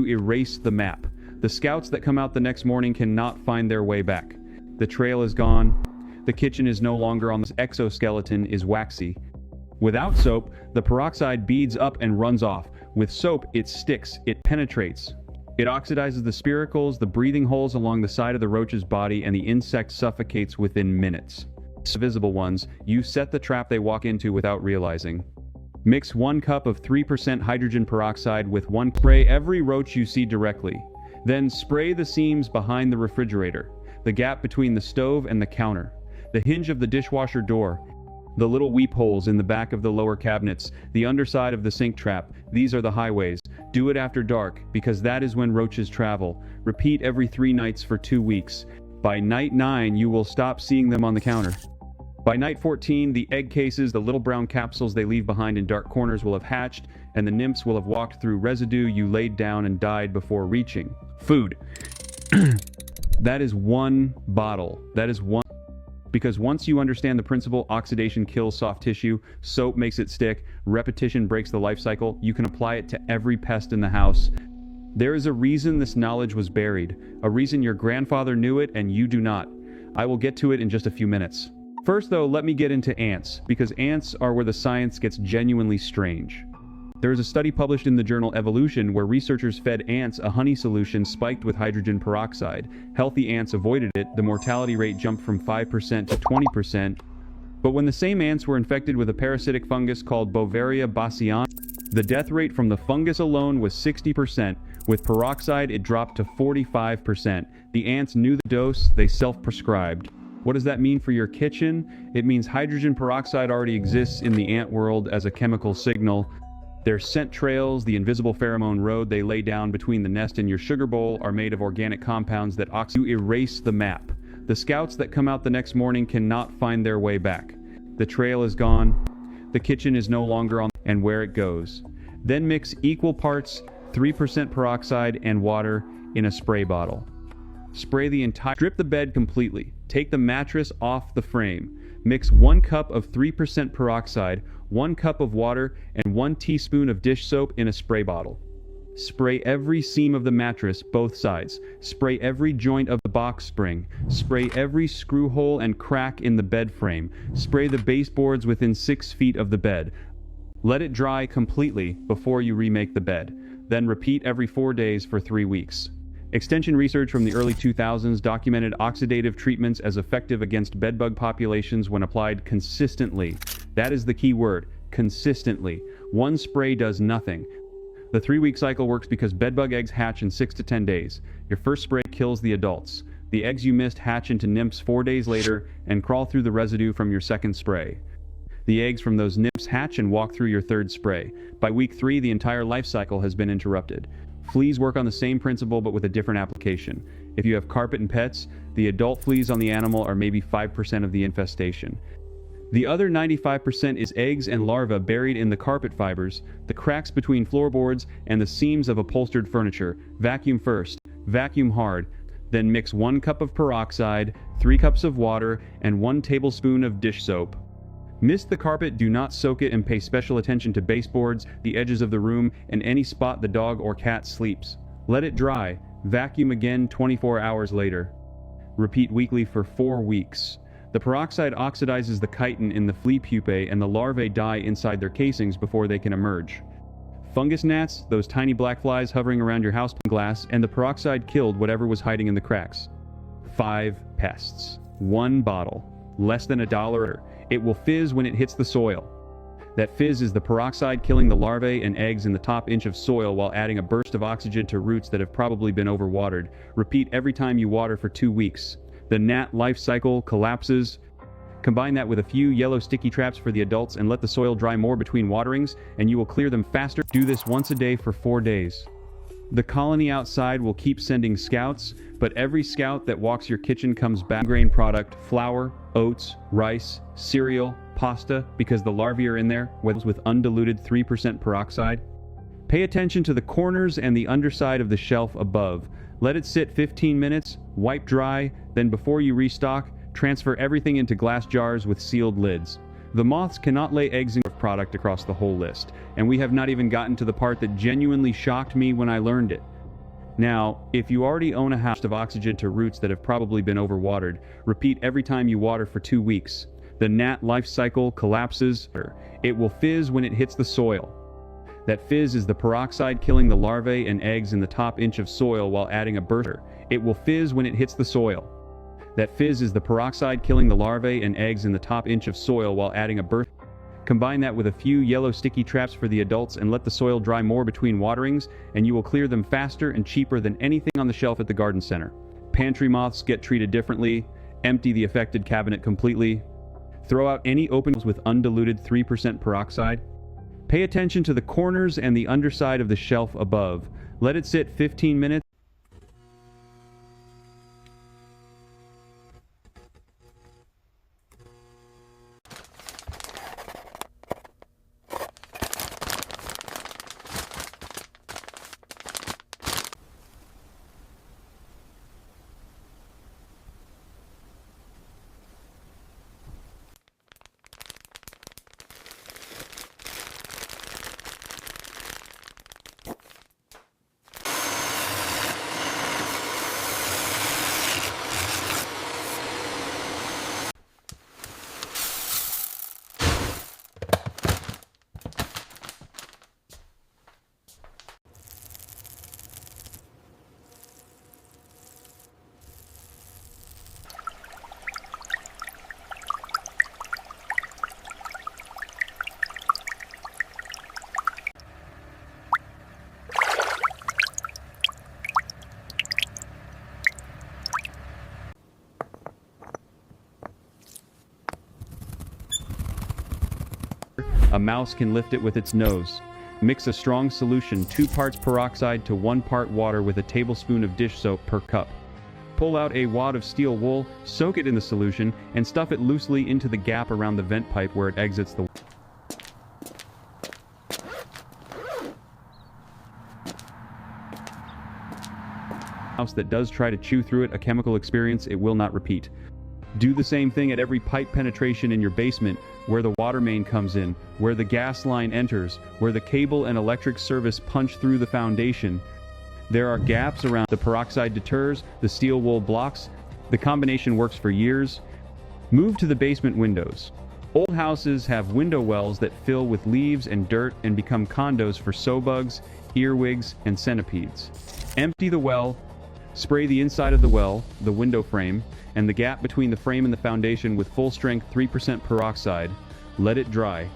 you erase the map. The scouts that come out the next morning cannot find their way back. The trail is gone. The kitchen is no longer on. This exoskeleton is waxy. Without soap, the peroxide beads up and runs off. With soap, it sticks, it penetrates. It oxidizes the spiracles, the breathing holes along the side of the roach's body, and the insect suffocates within minutes. Visible ones, you set the trap they walk into without realizing. Mix 1 cup of 3% hydrogen peroxide with 1. Spray every roach you see directly. Then spray the seams behind the refrigerator, the gap between the stove and the counter, the hinge of the dishwasher door, the little weep holes in the back of the lower cabinets, the underside of the sink trap. These are the highways. Do it after dark, because that is when roaches travel. Repeat every 3 nights for 2 weeks. By night 9, you will stop seeing them on the counter. By night 14, the egg cases, the little brown capsules they leave behind in dark corners, will have hatched, and the nymphs will have walked through residue you laid down and died before reaching food. That is 1 bottle. That is 1. Because once you understand the principle, oxidation kills soft tissue, soap makes it stick, repetition breaks the life cycle, you can apply it to every pest in the house. There is a reason this knowledge was buried, a reason your grandfather knew it and you do not. I will get to it in just a few minutes. First though, let me get into ants, because ants are where the science gets genuinely strange. There is a study published in the journal Evolution where researchers fed ants a honey solution spiked with hydrogen peroxide. Healthy ants avoided it. The mortality rate jumped from 5% to 20%. But when the same ants were infected with a parasitic fungus called Beauveria bassiana, the death rate from the fungus alone was 60%. With peroxide, it dropped to 45%. The ants knew the dose, they self-prescribed. What does that mean for your kitchen? It means hydrogen peroxide already exists in the ant world as a chemical signal. Their scent trails, the invisible pheromone road they lay down between the nest and your sugar bowl, are made of organic compounds that you erase the map. The scouts that come out the next morning cannot find their way back. The trail is gone. The kitchen is no longer on, and where it goes. Then mix equal parts 3% peroxide and water in a spray bottle. Spray the entire. Strip the bed completely. Take the mattress off the frame. Mix 1 cup of 3% peroxide, 1 cup of water, and 1 teaspoon of dish soap in a spray bottle. Spray every seam of the mattress, both sides. Spray every joint of the box spring. Spray every screw hole and crack in the bed frame. Spray the baseboards within 6 feet of the bed. Let it dry completely before you remake the bed. Then repeat every 4 days for 3 weeks. Extension research from the early 2000s documented oxidative treatments as effective against bedbug populations when applied consistently. That is the key word, consistently. 1 spray does nothing. The 3-week cycle works because bedbug eggs hatch in 6 to 10 days. Your first spray kills the adults. The eggs you missed hatch into nymphs 4 days later and crawl through the residue from your second spray. The eggs from those nymphs hatch and walk through your 3rd spray. By week 3, the entire life cycle has been interrupted. Fleas work on the same principle but with a different application. If you have carpet and pets, the adult fleas on the animal are maybe 5% of the infestation. The other 95% is eggs and larvae buried in the carpet fibers, the cracks between floorboards, and the seams of upholstered furniture. Vacuum first, vacuum hard, then mix 1 cup of peroxide, 3 cups of water, and 1 tablespoon of dish soap. Mist the carpet, do not soak it, and pay special attention to baseboards, the edges of the room, and any spot the dog or cat sleeps. Let it dry. Vacuum again 24 hours later. Repeat weekly for 4 weeks. The peroxide oxidizes the chitin in the flea pupae and the larvae die inside their casings before they can emerge. Fungus gnats, those tiny black flies hovering around your house glass, and the peroxide killed whatever was hiding in the cracks. 5 pests. 1 bottle. Less than $1. It will fizz when it hits the soil. That fizz is the peroxide killing the larvae and eggs in the top inch of soil while adding a burst of oxygen to roots that have probably been overwatered. Repeat every time you water for 2 weeks. The gnat life cycle collapses. Combine that with a few yellow sticky traps for the adults and let the soil dry more between waterings, and you will clear them faster. Do this once a day for 4 days. The colony outside will keep sending scouts, but every scout that walks your kitchen comes back. Grain product, flour, oats, rice, cereal, pasta, because the larvae are in there, with undiluted 3% peroxide. Pay attention to the corners and the underside of the shelf above. Let it sit 15 minutes, wipe dry, then before you restock, transfer everything into glass jars with sealed lids. The moths cannot lay eggs in product across the whole list, and we have not even gotten to the part that genuinely shocked me when I learned it. Now, if you already own a house of oxygen to roots that have probably been overwatered, repeat every time you water for 2 weeks. The gnat life cycle collapses. It will fizz when it hits the soil. That fizz is the peroxide killing the larvae and eggs in the top inch of soil while adding a burster. It will fizz when it hits the soil. That fizz is the peroxide killing the larvae and eggs in the top inch of soil while adding a burster. Combine that with a few yellow sticky traps for the adults and let the soil dry more between waterings, and you will clear them faster and cheaper than anything on the shelf at the garden center. Pantry moths get treated differently. Empty the affected cabinet completely. Throw out any openings with undiluted 3% peroxide. Pay attention to the corners and the underside of the shelf above. Let it sit 15 minutes. A mouse can lift it with its nose. Mix a strong solution 2 parts peroxide to 1 part water with a tablespoon of dish soap per cup. Pull out a wad of steel wool, soak it in the solution, and stuff it loosely into the gap around the vent pipe where it exits the mouse that does try to chew through it a chemical experience it will not repeat. Do the same thing at every pipe penetration in your basement, where the water main comes in, where the gas line enters, where the cable and electric service punch through the foundation. There are gaps around. The peroxide deters, the steel wool blocks. The combination works for years. Move to the basement windows. Old houses have window wells that fill with leaves and dirt and become condos for sow-bugs, earwigs, and centipedes. Empty the well. Spray the inside of the well, the window frame, and the gap between the frame and the foundation with full-strength 3% peroxide. Let it dry.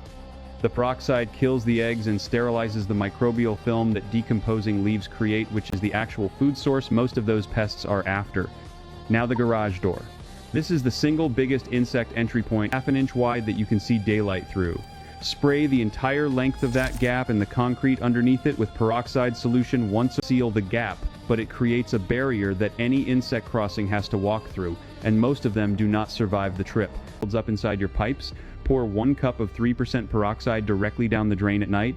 The peroxide kills the eggs and sterilizes the microbial film that decomposing leaves create, which is the actual food source most of those pests are after. Now the garage door. This is the single biggest insect entry point, 1/2 inch wide, that you can see daylight through. Spray the entire length of that gap and the concrete underneath it with peroxide solution once. Seal the gap, but it creates a barrier that any insect crossing has to walk through, and most of them do not survive the trip. Builds up inside your pipes. Pour 1 cup of 3% peroxide directly down the drain at night.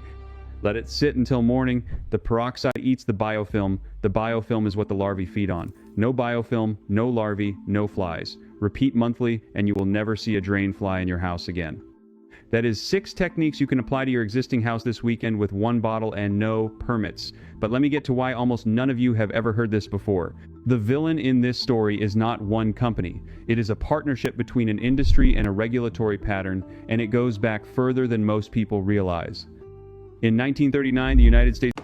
Let it sit until morning. The peroxide eats the biofilm. The biofilm is what the larvae feed on. No biofilm, no larvae, no flies. Repeat monthly, and you will never see a drain fly in your house again. That is 6 techniques you can apply to your existing house this weekend with 1 bottle and no permits. But let me get to why almost none of you have ever heard this before. The villain in this story is not one company. It is a partnership between an industry and a regulatory pattern, and it goes back further than most people realize. In 1939, the United States